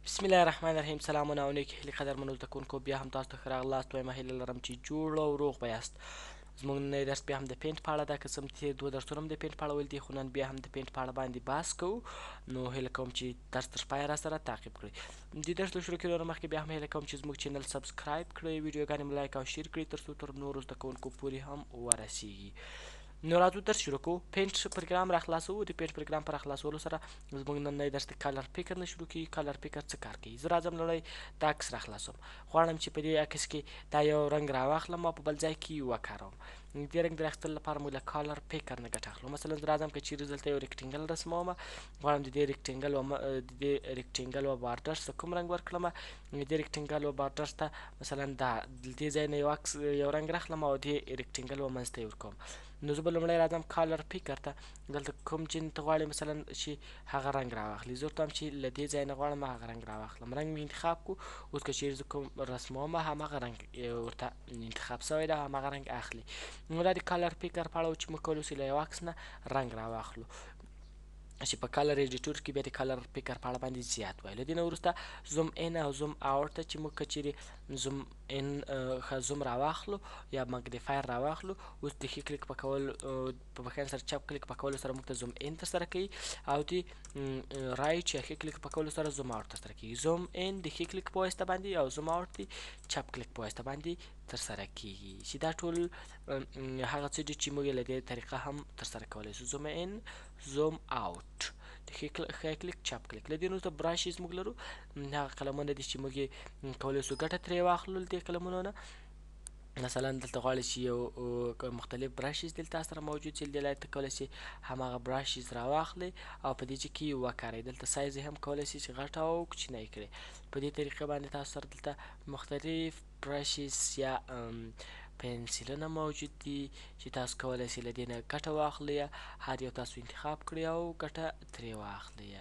بسم الله الرحمن الرحیم. سلامونه او نیکې هیلې قدرمنو زده کوونکو، بیا هم تاسو ته ښه راغلاست. وایم هیله لرم چې جوړ او روغ به یاست. زموږ نننی درس بیا هم د پینټ په اړه ده. که څه هم تېر دوه درسونه هم د پینټ په اړه ویل دي، خو نن بیا هم د پینټ په اړه باندې بحث کوو. نو هیله کوم چې درس تر پایه راسره تعقیب کړئ. د درس له شروع کېدو نه مخکې بیا هم هیله کوم چې زموږ چینل سبسکرایب کړئ، ویډیوګانې مو لایک او شیر کړئ، تر څو تر نورو زده کوونکو پورې هم ورسیږي. نو راځو درس شروع کوو. پینټ پروګرام را خلاصوو. د پینټ پروګرام په را خلاصولو سره زموږ نننی درس د کلر پیکر نه شروع کېږي. کلر پیکر څه کار کوي؟ زه راځم لومړی دا عکس را خلاصوم. غواړم چې په دې عکس کې دا یو رنګ را واخلم او په بل ځای کې وکاروم. د دې رنګ د راخیستلو لپاره موږ له کلر پیکر نه ګټه اخلو. مثلا زه راځم که چیرې دلته یو ریکټینګل رسموم، غواړم د دې ریکټینګل و بارډرس ته کوم رنګ ورکړم. د دې ریکټینګل و بارډرس ته مثلا دا د دې ځای نه یو رنګ راخلم او دې ریکټینګل و منځ ته یې ورکوم. نو زه به لومړی راځم کالر پیکر ته. دلته کوم چې ته غواړې مثلا چې هغه رنګ راواخلي، زه ورته وایم چې له دې ځای نه غواړم هغه رنګ راواخلم. رنګ مې انتخاب کړو. اوس که چیرې زه کوم رسموم همغه رنګ ورته انتخاب سوی ده، همغه رنګ اخلي. نو دا د کالر پیکر په اړه و چې موږ کولی شو له یو عکس نه رنګ راواخلو، چې په کلر ایډیټور کې بیا د کلر پیکر په اړه باندې زیات وایي. له دې نه وروسته زوم ان او زوم اوټ ته چې موږ که چیرې زوم ان زوم راواخلو یا مګنیفایر راواخلو، اوس د ښي کلیک په کولو په بښنې سره چپ کلیک په کولو سره موږ ته زوم ان ترسره کوي، او د رایټ یا ښي کلیک په کولو سره زوم اوټ ترسره کوي. زوم ان د ښي کلیک په واسطه باندې او زوم اوټ د چپ کلیک په واسطه باندې ترسره کیږي، چې دا ټول هغه څه دي چې موږ یې له دې طریقه هم ترسره کولی شو. زوم ان، زوم اوټ، د ښي کلیک چپ کلیک. له دې نه وروسته براشز موږ لرو. هغه قلمونه دي چې موږ یې کولی شو ګټه ترې واخلو له دې قلمونو نه. مثلا دلته غواړئ چې یو مختلف براشز دلته سره موجود چې دې ته کولی شي هماغه براشز راواخلئ او په دې چې کې وکاروئ. دلته سایز هم کولی شي چې غټ او کوچنی کړئ. په دې طریقه باندې تاسو سره دلته مختلف براشز یا پنسلونه موجود دي چې تاسو کولی شئ له دې نه ګټه واخلئ، هر یو تاسو انتخاب کړئ او ګټه ترې واخلئ.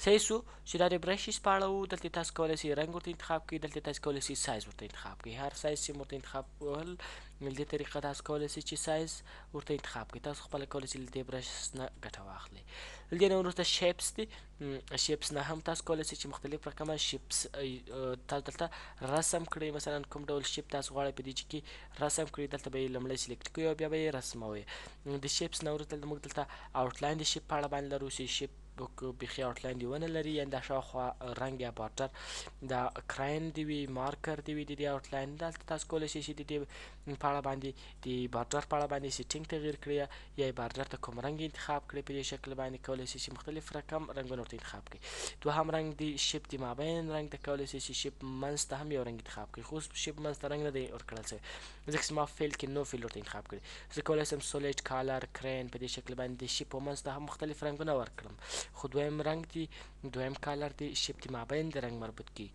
صحیح سو چې دا د برشز په اړه و. دلته تاسو کولی شئ رنګ ورته انتخاب کړئ، دلته تاسو کولی شئ سایز ورته انتخاب کړئ. هر سایز چې ورته انتخاب کول له دې طریقه تاسو کولی شئ چې سایز ورته انتخاب کړئ. تاسو خپله کولی شئ له دې برشز نه ګټه واخلئ. له دې نه وروسته شیپس دي. شیپس نه هم تاسو کولی شئ چې مختلف رقمه شیپس تاسو دلته رسم کړئ. مثلا کوم ډول شیپ تاسو غواړئ په دې کې رسم کړئ، دلته به یې لومړی سلیکټ کړئ او بیا به یې رسموئ. د شیپس نه وروسته موږ دلته آوټلاین د شیپ په اړه باندې لرو چې شیپ بیخي آوټلاین دې ونه لري، یا دا شاوخوا رنګ یا بارډر دا کراین دې وي، مارکر دې وي د دې آوټلاین. دلته تاسو کولی شئ چې د دې په اړه باندې د بارډر په اړه باندې سیټینګ تغییر کړئ، یا بارډر ته کوم رنګ انتخاب کړئ. په دې شکل باندې کولی شئ چې مختلف رقم رنګونه ورته انتخاب کړئ. دوهم رنګ د شیپ د مابین رنګ ته کولی شئ چې شیپ منځ ته هم یو رنګ انتخاب کړئ، خو اوس شیپ منځ ته رنګ نه دی ورکړل شوی، ځکه چې ما فیل کې نو فیل ورته انتخاب کړی. زه کولی شم سولیډ کالر کراین په دې شکل باندې د شیپ منځ ته هم مختلف رنګونه ورکړم، خو دویم رنګ دی، دویم کالر دی شیپ د مابین د رنګ مربوط کی.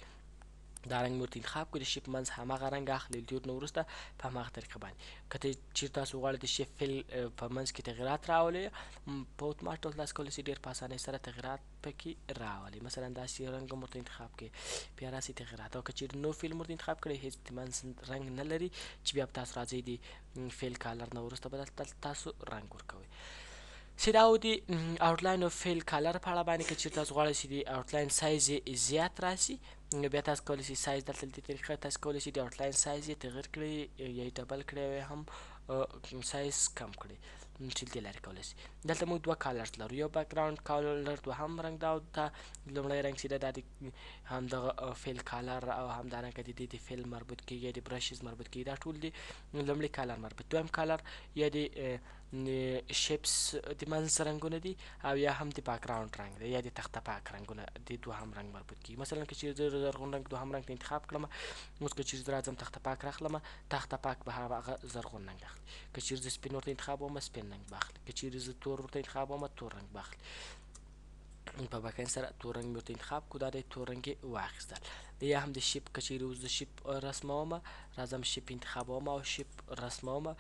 دا رنګ ورته انتخاب کړئ، د شیپ منځ هماغه رنګ اخلي. له دې نه وروسته په هماغه طریقه باندې که چیرې تاسو غواړئ د شیپ فیل په منځ کې تغیرات راولئ، په اتومات ډول تاسو کولی شئ ډېر په اسانۍ سره تغیرات پکې راولئ. مثلا داسې رنګ هم ورته انتخاب کړئ، بیا راسئ تغیرات. او که چیرې نو فیل ورته انتخاب کړئ، هېڅ د منځ رنګ نه لري، چې بیا تاسو راځئ د فیل کالر نه وروسته به دلته تاسو رنګ ورکوئ. چې دا و د آوټلاین او فیل کالر په اړه باندې. که چیرې تاسو غواړئ چې د آوټلاین سایز یې زیات راسي، نو بیا تاسو کولی شئ سایز دلته د دې طریقه تاسو کولی شئ د آوټلاین سایز یې تغییر کړئ، یا یې ډبل کړئ او یا هم سایز کم کړئ، چې دې لارې کولی شئ. دلته موږ دوه کالرز لرو، یو بیکګراوند کالر، دوهم رنګ دا لومړی رنګ چې دا د همدغه فیل کالر او همدارنګه د دې د فیل مربوط کیږي، یا د برشز مربوط کیږي. دا ټول د لومړي کالر مربوط. دویم کالر یا د شیپس د منځ رنګونه دي، او یا هم د بیکګراوند رنګ دی، یا د تخته پاک رنګونه د دوهم رنګ مربوط کیږي. مثلا که چیرې زه زرغون رنګ دوهم رنګ ته انتخاب کړم، اوس که چیرې زه راځم تخته پاک راخلم، تخته پاک به هغه زرغون رنګ اخلي. که چیرې زه سپین ورته انتخابوم، سپین رنګ به اخلي. که چیرې زه تور ورته انتخابوم، تور رنګ به اخلي. په بکن سره تور رنګ مې ورته انتخاب کړو، دا دی تور رنګ یې واخیستل. یا هم د شیپ که چیرې اوس د شیپ رسمومه راځم شیپ انتخابومه او شیپ رسمومه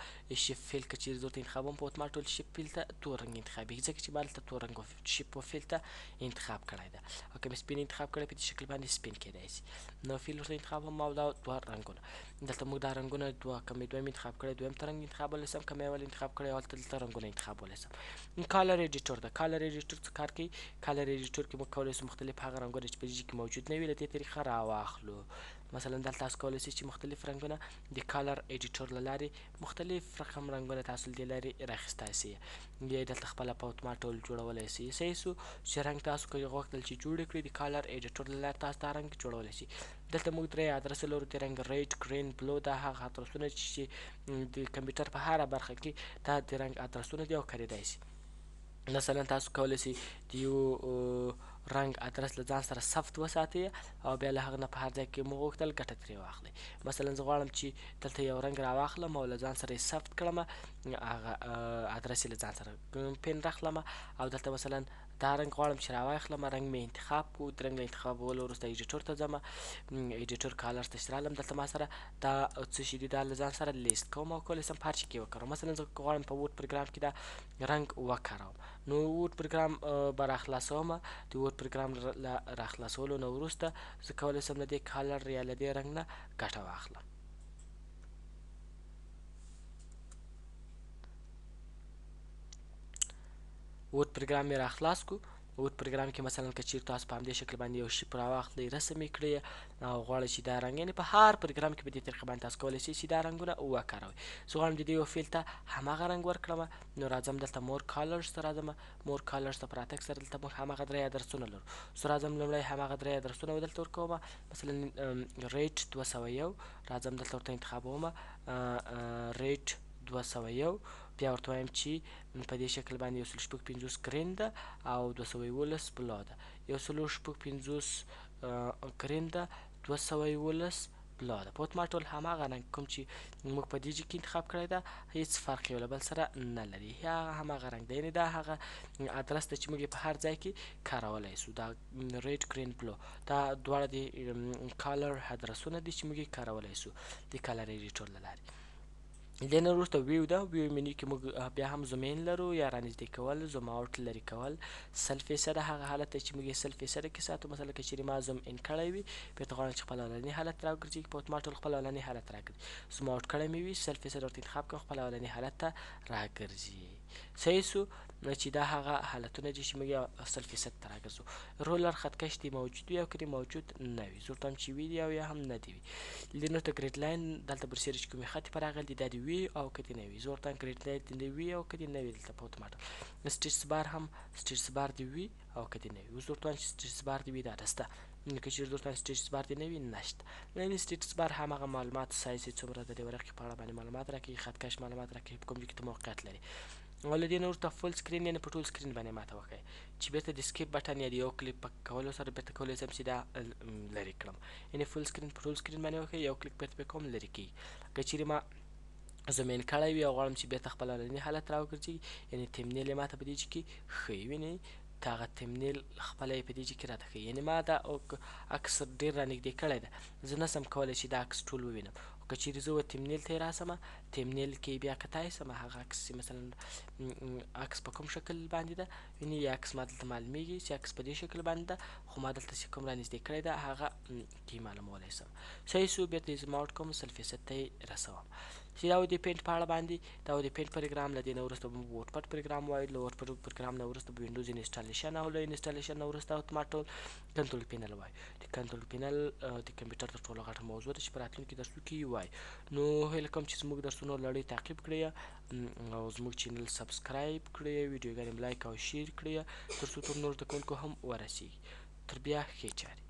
شیپ فیل که چیرې زه ورته انتخابوم په اتومات ډول شیپ فیل ته تور رنګ انتخابېږي ځکه چې ما دلته تور رنګ شیپ فیل ته انتخاب کړی ده او که مې سپین انتخاب کړی په دې شکل باندې سپین کیدای شي نو فیل ورته انتخابوم او دا دوه رنګونه دلته موږ دا رنګونه دوه که مې دویم انتخاب کړی دویم ته رنګ انتخابولی سم که مې اول انتخاب کړی هلته دلته رنګونه انتخابولی سم کالر ایډیټور ده کالر ایډیټور څه کار کوي کالر ایډیټور کې موږ کولی سو مختلف هغه رنګونه چې په دې کې موجود نه وي له دې طریقه راواخلو مثلا دلته تاسو کولی شئ چې مختلف رنګونه د کالر ایډیټور له لارې مختلف رقم رنګونه تاسو له دې لارې راخیستی سئ یا یې دلته خپله په اتومات ډول جوړولی سئ صحیح سو چې رنګ تاسو که غوښتل چې جوړ یې کړئ د کالر ایډیټور له لارې تاسو دا رنګ جوړولی شئ دلته موږ درې ادرسه لرو د رنګ ریډ ګرین بلو دا هغه ادرسونه چې د کمپیوټر په هره برخه کې دا د رنګ ادرسونه دي او کارېدای شي مثلا تاسو کولی شئ د یو رنګ ادرس له ځان سره ثبت وساتئ او بیا له هغه نه په هر ځای کې مو غوښتل ګټه ترې واخلئ مثلا زه غواړم چې دلته یو رنګ راواخلم او له ځان سره یې ثبت کړم هغه ادرس یې له ځان سره پین راخلم او دلته مثلا دا رنګ غواړم چې راواخلم رنګ مې انتخاب کړو د رنګ له انتخابولو وروسته ایډیټور ته ځم ایډیټور کالر ته چې رالم دلته ما سره دا څه شي دي دا له ځان سره لیست کوم او کولی سم په هر شي کې وکاروم مثلا زه غواړم په وورډ پروګرام کې دا رنګ وکاروم نو وورډ پروګرام به راخلاصوم د وورډ پروګرام له راخلاصولو نه وروسته زه کولی سم له دې کالر یا له دې رنګ نه ګټه واخلم وورډ پروګرام مې راخلاص کړو وورډ پروګرام کې مثلا که چیرې تاسو په همدې شکل باندې یو شي راواخلئ رسم یې کړئ او غواړئ چې دا رنګ یعنې په هر پروګرام کې په دې طریقه باندې تاسو کولی شئ چې دا رنګونه وکاروئ زه غواړم د دې یو فیل ته هماغه رنګ ورکړم نو راځم دلته مور کالرز ته راځم مور کالرز ته په راتګ سره دلته موږ هماغه درې ادرسونه لرو زه راځم لومړی هماغه درې ادرسونه دلته ورکوم مثلا ریټ 201 راځم دلته ورته انتخابوم ریټ 201 بیا ورته وایم چې په دې شکل باندې 150 ګرین ده او 211 بلا ده 150 ګرین ده 211 بلا ده په اتومات ډول هماغه رنګ کوم چې موږ په دې کې انتخاب کړی ده هیڅ فرق یو له بل سره نه لري هماغه رنګ دی یعنې دا هغه ادرس ده چې موږ یې په هر ځای کې کارولی سو دا ریډ ګرین بلو دا دواړه د کالر ادرسونه دي چې موږ یې کارولی سو د کالر ایډیټور له لارې دې نه وروسته ویو ده ویو منیو کې موږ بیا هم زوم ان لرو یا رانږدې کول زوم اوټ لرې کول 100% هغه حالت دی چې موږ یې 100% کې ساتو مثلا که چیرې ما زوم ان کړی وي بېرته غواړم چې خپل اولني حالت راوګرځي په اتومات ډول خپل اولني حالت راګرځي زوم اوټ کړی مې وي 100% ورته انتخاب کړم خپل اولني حالت ته راګرځي صحیح سو چې دا هغه حالتونه دي چې موږ یې 100% ته راګرځو رولر خطکش دې موجود وي او که دې موجود نه وي زه ورته وایم چې وي دي او یا هم نه دي وي لینو ته ګریډ لاین دلته برسېره چې کومې خطې په راغلي دي دا دې وي او که دې نه وي زه ورته وایم ګریډ لاین دې وي او که دې نه وي دلته په اتومات سټیټس بار هم سټیټس بار دې وي او که دې نه وي اوس ورته وایم چې سټیټس بار دې وي دا شته که چیرې ورته وایم سټیټس بار دې نه وي نشته یعنې سټیټس بار هماغه معلومات سایز یې څومره د دې ورقې په اړه باندې معلومات راکوي خطکش معلومات راکوي په کوم ځای کې ته موقعیت لري او له دې نه وروسته فول سکرین یعنې په ټول سکرین باندې ماته وښایي چې بېرته د سکیپ بټن یا د یو کلیک په کولو سره بېرته کولی شم چې دا لرې کړم یعنې فول سکرین په ټول سکرین باندې وښایي یو کلیک بېرته پرې کوم لرې کېږي که چیرې ما زوم ان کړی وي او غواړم چې بېرته خپل اولني حالت راوګرځي یعنې تمنیل یې ماته په دې کې ښیي وینئ که هغه تمنیل خپله یې په دې کې راته ښیي یعنې ما دا عکس ډېر رانږدې کړی ده زه نه سم کولی چې دا عکس ټول ووینم که چیرې زه تمنیل ته یې راسم تمنیل کې بیا کتای سم هغه عکس مثلا عکس په کوم شکل باندې ده وینې یا عکس ما دلته معلومیږي چې عکس په دې شکل باندې ده خو ما دلته چې کوم رانږدې کړی ده هغه کې معلومولی سم صحیح سو بېرته یې زما اوټ کوم 100% ته یې رسوم چې دا و د پینټ په اړه باندې دا و د پینټ پروګرام له دې نه وروسته به وورډ پډ پروګرام وایو له وورډ پډ پروګرام نه وروسته به وینډوز انسټالیشن او له انسټالیشن نه وروسته اتومات ډول کنټرول پینل وایو د کنټرول پینل د کمپیوټر تر ټولو غټه موضوع ده چې په راتلونکي درسو کې وایو نو هیله کوم چې زموږ درسونه لړۍ تعقیب کړئ او زموږ چینل سبسکرایب کړئ ویډیوګانې لایک او شیر کړئ تر څو تر نورو زده کوونکو هم ورسیږي تر بیا ښې چارې